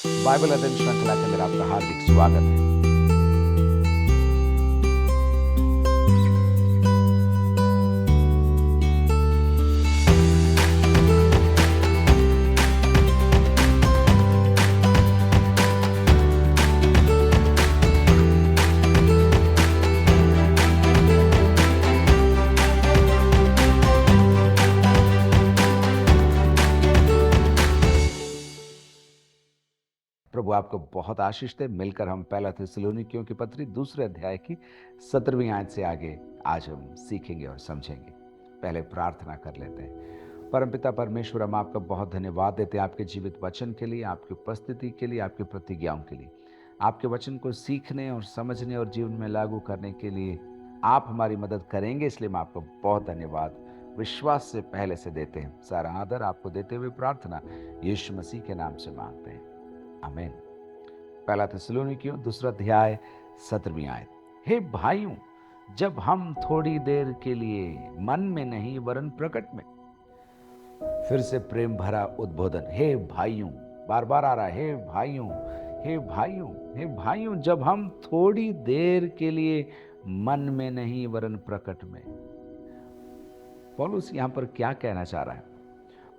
Bible अध्ययन श्रृंखला के अंदर आपका हार्दिक स्वागत है। प्रभु आपको बहुत आशीष दे। मिलकर हम पहला थिस्सलुनीकियों की पत्री दूसरे अध्याय की 17वीं आयत से आगे आज हम सीखेंगे और समझेंगे। पहले प्रार्थना कर लेते हैं। परमपिता परमेश्वर, हम आपका बहुत धन्यवाद देते हैं आपके जीवित वचन के लिए, आपकी उपस्थिति के लिए, आपकी प्रतिज्ञाओं के लिए। आपके वचन को सीखने और समझने और जीवन में लागू करने के लिए आप हमारी मदद करेंगे, इसलिए मैं आपको बहुत धन्यवाद विश्वास से पहले से देते हैं। सारा आदर आपको देते हुए प्रार्थना यीशु मसीह के नाम से मांगते हैं, आमीन। पहला थिस्सलुनीकियों दूसरा अध्याय 17वीं आयत। हे भाइयों, जब हम थोड़ी देर के लिए मन में नहीं वरन प्रकट में, फिर से प्रेम भरा उद्बोधन, हे भाइयों, बार बार आ रहा है, हे भाइयों, हे भाइयों, हे भाइयों, जब हम थोड़ी देर के लिए मन में नहीं वरन प्रकट में। पौलुस यहां पर क्या कहना चाह रहा है?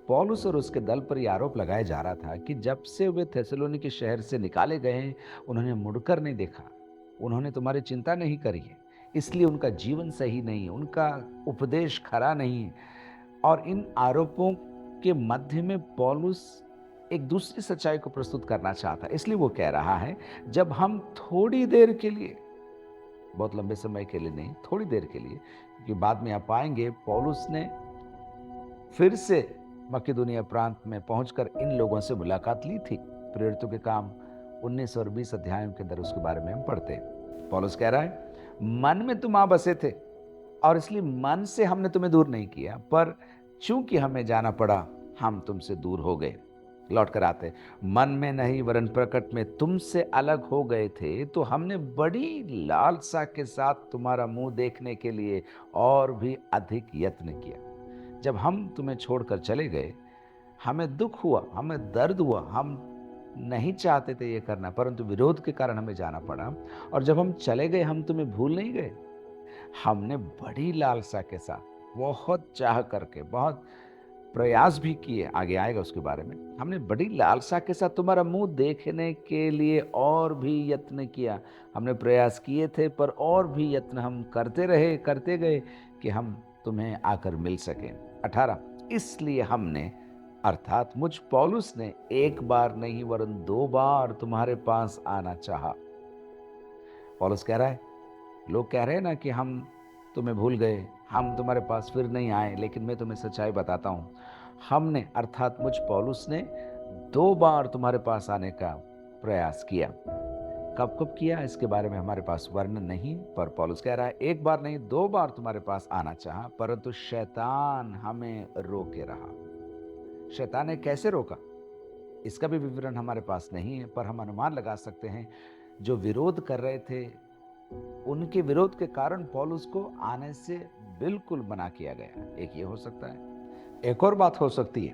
पौलुस और उसके दल पर यह आरोप लगाया जा रहा था कि जब से वे थिस्सलुनीके शहर से निकाले गए हैं, उन्होंने मुड़कर नहीं देखा, उन्होंने तुम्हारी चिंता नहीं करी है, इसलिए उनका जीवन सही नहीं है, उनका उपदेश खरा नहीं है। और इन आरोपों के मध्य में पौलुस एक दूसरी सच्चाई को प्रस्तुत करना चाहता है, इसलिए वो कह रहा है जब हम थोड़ी देर के लिए, बहुत लंबे समय के लिए नहीं, थोड़ी देर के लिए, क्योंकि बाद में आप पाएंगे पौलुस ने फिर से मकिदुनिया प्रांत में पहुंचकर इन लोगों से मुलाकात ली थी। प्रेरितों के काम 19 और 20 अध्यायों के अंदर उसके बारे में हम पढ़ते हैं। पौलुस कह रहा है, मन में तुम आ बसे थे और इसलिए मन से हमने तुम्हें दूर नहीं किया, पर चूंकि हमें जाना पड़ा, हम तुमसे दूर हो गए। लौट कर आते, मन में नहीं वरन प्रकट में तुमसे अलग हो गए थे, तो हमने बड़ी लालसा के साथ तुम्हारा मुंह देखने के लिए और भी अधिक यत्न किया। जब हम तुम्हें छोड़कर चले गए, हमें दुख हुआ, हमें दर्द हुआ, हम नहीं चाहते थे ये करना, परंतु विरोध के कारण हमें जाना पड़ा। और जब हम चले गए, हम तुम्हें भूल नहीं गए, हमने बड़ी लालसा के साथ, बहुत चाह करके, बहुत प्रयास भी किए, आगे आएगा उसके बारे में, हमने बड़ी लालसा के साथ तुम्हारा मुंह देखने के लिए और भी यत्न किया। हमने प्रयास किए थे, पर और भी यत्न हम करते रहे, करते गए कि हम तुम्हें आकर मिल सके। 18, इसलिए हमने, अर्थात मुझ पौलुस ने, एक बार नहीं वरन 2 बार तुम्हारे पास आना चाहा। पौलुस कह रहा है, लोग कह रहे हैं ना कि हम तुम्हें भूल गए, हम तुम्हारे पास फिर नहीं आए, लेकिन मैं तुम्हें सच्चाई बताता हूं, हमने, अर्थात मुझ पौलुस ने 2 बार तुम्हारे पास आने का प्रयास किया। कब कब किया इसके बारे में हमारे पास वर्णन नहीं, पर पौलुस कह रहा है, एक बार नहीं 2 बार तुम्हारे पास आना चाहा, परंतु शैतान हमें रोके रहा। शैतान ने कैसे रोका, इसका भी विवरण हमारे पास नहीं है, पर हम अनुमान लगा सकते हैं, जो विरोध कर रहे थे उनके विरोध के कारण पौलुस को आने से बिल्कुल मना किया गया। एक ये हो सकता है। एक और बात हो सकती है,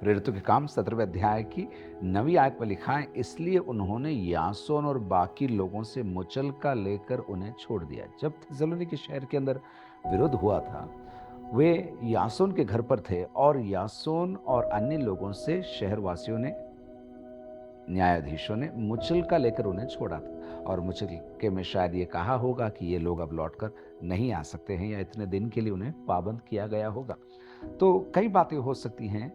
प्रेरितों के काम 17वें अध्याय की 9वीं आयत में लिखा है, इसलिए उन्होंने यासोन और बाकी लोगों से मुचलका लेकर उन्हें छोड़ दिया। जब थिस्सलुनीके शहर के अंदर विरोध हुआ था, वे यासोन के घर पर थे और यासोन और अन्य लोगों से शहरवासियों ने, न्यायाधीशों ने मुचलका लेकर उन्हें छोड़ा था। और मुचलके में शायद ये कहा होगा कि ये लोग अब लौटकर नहीं आ सकते हैं, या इतने दिन के लिए उन्हें पाबंद किया गया होगा। तो कई बातें हो सकती हैं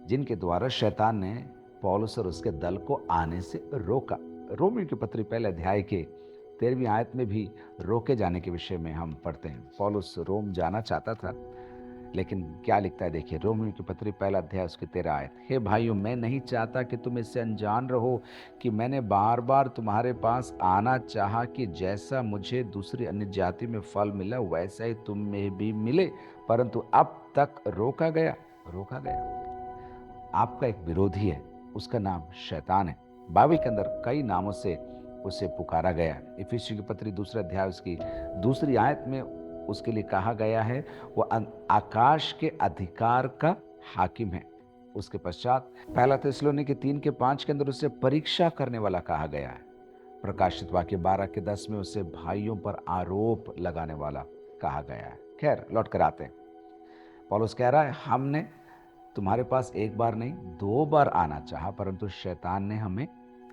जिनके द्वारा शैतान ने पौलुस और उसके दल को आने से रोका। रोमियों की पत्री पहले अध्याय के 13वीं आयत में भी रोके जाने के विषय में हम पढ़ते हैं। पौलुस रोम जाना चाहता था, लेकिन क्या लिखता है देखिए, रोमियों की पत्री पहला अध्याय उसकी 13 आयत। हे भाइयों, मैं नहीं चाहता कि तुम इससे अनजान रहो कि मैंने बार बार तुम्हारे पास आना चाहा कि जैसा मुझे दूसरी अन्य जाति में फल मिला, वैसा ही तुम में भी मिले, परंतु अब तक रोका गया। आपका एक विरोधी है, उसका नाम शैतान है। बाइबल के अंदर कई नामों से उसे पुकारा गया। इफिसियों की पत्री दूसरे अध्याय उसकी 2 आयत में उसके लिए कहा गया है, वो आकाश के अधिकार का हाकिम है। उसके पश्चात पहला थिस्सलुनीके 3:5 के अंदर उसे परीक्षा करने वाला कहा गया है। प्रकाशित वाक्य 12:10 में उसे भाइयों पर आरोप लगाने वाला कहा गया है। खैर, लौट कर आते हैं। पौलुस कह रहा है, हमने तुम्हारे पास एक बार नहीं 2 बार आना चाहा, परंतु शैतान ने हमें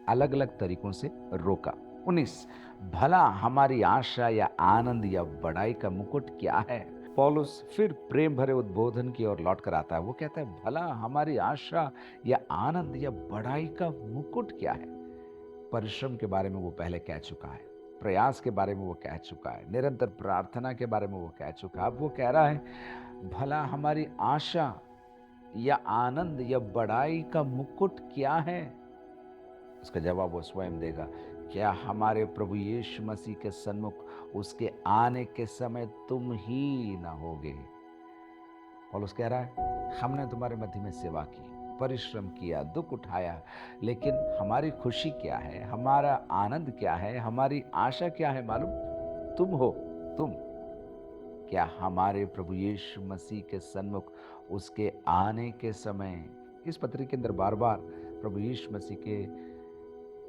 अलग अलग तरीकों से रोका। 19, भला हमारी आशा या आनंद या बड़ाई का मुकुट क्या है? पौलुस फिर प्रेम भरे उद्बोधन की ओर लौट कर आता है। वो कहता है, भला हमारी आशा या आनंद या बड़ाई का मुकुट क्या है? परिश्रम के बारे में वो पहले कह चुका है, प्रयास के बारे में वो कह चुका है, निरंतर प्रार्थना के बारे में वो कह चुका है। अब वो कह रहा है, भला हमारी आशा या आनंद या बड़ाई का मुकुट क्या है? उसका जवाब वो स्वयं देगा। क्या हमारे प्रभु यीशु मसीह के सन्मुख उसके आने के समय तुम ही ना होगे? पौलुस कह रहा है, हमने तुम्हारे मध्य में सेवा की, परिश्रम किया, दुख उठाया, लेकिन हमारी खुशी क्या है, हमारा आनंद क्या है, हमारी आशा क्या है मालूम? तुम हो। तुम। क्या हमारे प्रभु यीशु मसीह के सन्मुख उसके आने के समय, इस पत्री के अंदर बार बार प्रभु यीशु मसीह के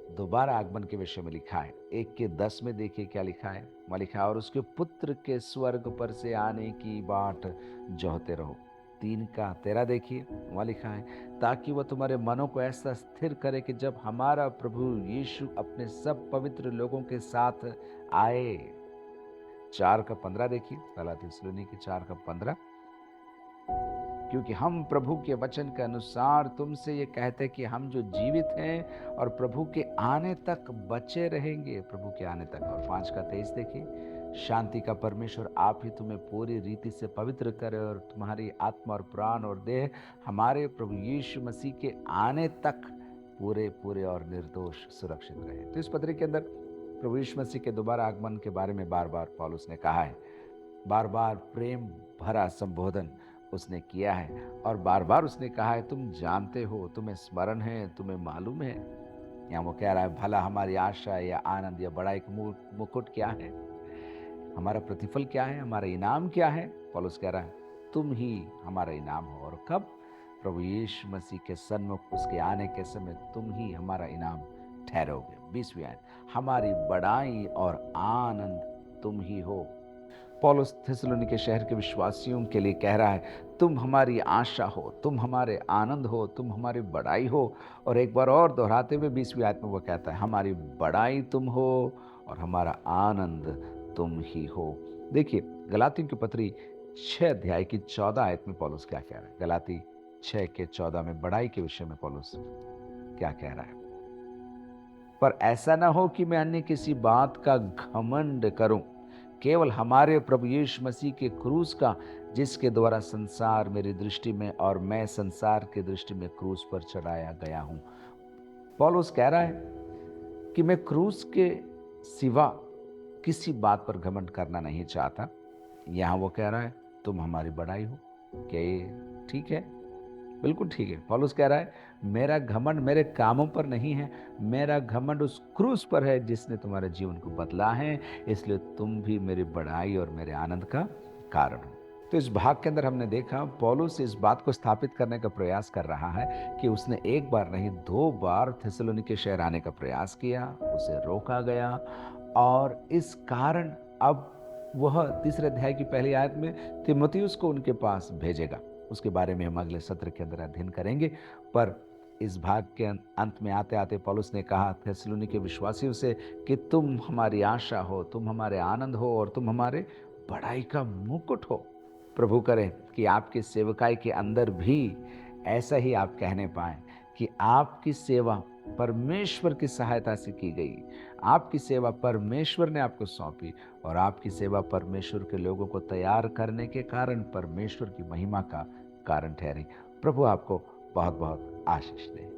दोबारा आगमन के विषय में लिखा है। 1:10 में देखिए क्या लिखा है। वहाँ लिखा है, और उसके पुत्र के स्वर्ग पर से आने की बाट जोहते रहो। 3:13 देखिए, वहाँ लिखा है, ताकि वह तुम्हारे मनों को ऐसा स्थिर करे कि जब हमारा प्रभु यीशु अपने सब पवित्र लोगों के साथ आए। 4:15 देखिए, पहला थिस्सलुनीके 4:15, क्योंकि हम प्रभु के वचन के अनुसार तुमसे ये कहते कि हम जो जीवित हैं और प्रभु के आने तक बचे रहेंगे, प्रभु के आने तक। और 5:23 देखिए, शांति का परमेश्वर आप ही तुम्हें पूरी रीति से पवित्र करे और तुम्हारी आत्मा और प्राण और देह हमारे प्रभु यीशु मसीह के आने तक पूरे पूरे और निर्दोष सुरक्षित रहे। तो इस पत्री के अंदर प्रभु यीशु मसीह के दोबारा आगमन के बारे में बार बार पौलुस ने कहा है। बार बार प्रेम भरा संबोधन उसने किया है और बार बार उसने कहा है, तुम जानते हो, तुम्हें स्मरण है, तुम्हें मालूम है। यहाँ वो कह रहा है, भला हमारी आशा या आनंद या बड़ाई का मुकुट क्या है, हमारा प्रतिफल क्या है, हमारा इनाम क्या है? पौलुस कह रहा है, तुम ही हमारा इनाम हो। और कब? प्रभु यीशु मसीह के सन्मुख उसके आने के समय तुम ही हमारा इनाम ठहरोगे। 20वीं आयत, हमारी बड़ाई और आनंद तुम ही हो। पौलुस थिस्सलुनीके शहर के विश्वासियों के लिए कह रहा है, तुम हमारी आशा हो, तुम हमारे आनंद हो, तुम हमारी बड़ाई हो। और एक बार और दोहराते हुए 20वीं आयत में वो कहता है, हमारी बड़ाई तुम हो और हमारा आनंद तुम ही हो। देखिए, गलातियों की पत्री 6:14 में पौलुस क्या कह रहा है। गलाती 6:14 में बड़ाई के विषय में पौलुस क्या कह रहा है। पर ऐसा ना हो कि मैं अन्य किसी बात का घमंड करूं, केवल हमारे प्रभु यीशु मसीह के क्रूस का, जिसके द्वारा संसार मेरी दृष्टि में और मैं संसार की दृष्टि में क्रूस पर चढ़ाया गया हूं। पौलुस कह रहा है कि मैं क्रूस के सिवा किसी बात पर घमंड करना नहीं चाहता। यहां वो कह रहा है, तुम हमारी बड़ाई हो। क्या ये ठीक है? बिल्कुल ठीक है। पौलुस कह रहा है, मेरा घमंड मेरे कामों पर नहीं है, मेरा घमंड उस क्रूस पर है जिसने तुम्हारे जीवन को बदला है। इसलिए तुम भी मेरी बड़ाई और मेरे आनंद का कारण हो। तो इस भाग के अंदर हमने देखा, पौलुस इस बात को स्थापित करने का प्रयास कर रहा है कि उसने एक बार नहीं 2 बार थिस्सलुनीके शहर आने का प्रयास किया, उसे रोका गया और इस कारण अब वह 3 अध्याय की पहली आयत में तीमुथियुस को उनके पास भेजेगा। उसके बारे में हम अगले सत्र के अंदर अध्ययन करेंगे। पर इस भाग के अंत में आते आते पौलुस ने कहा थिस्सलुनीके विश्वासियों से कि तुम हमारी आशा हो, तुम हमारे आनंद हो और तुम हमारे बड़ाई का मुकुट हो। प्रभु करे कि आपकी सेवकाई के अंदर भी ऐसा ही आप कहने पाएं कि आपकी सेवा परमेश्वर की सहायता से की गई, आपकी सेवा परमेश्वर ने आपको सौंपी और आपकी सेवा परमेश्वर के लोगों को तैयार करने के कारण परमेश्वर की महिमा का कारण ठहरी। प्रभु आपको बहुत बहुत आशीष दे।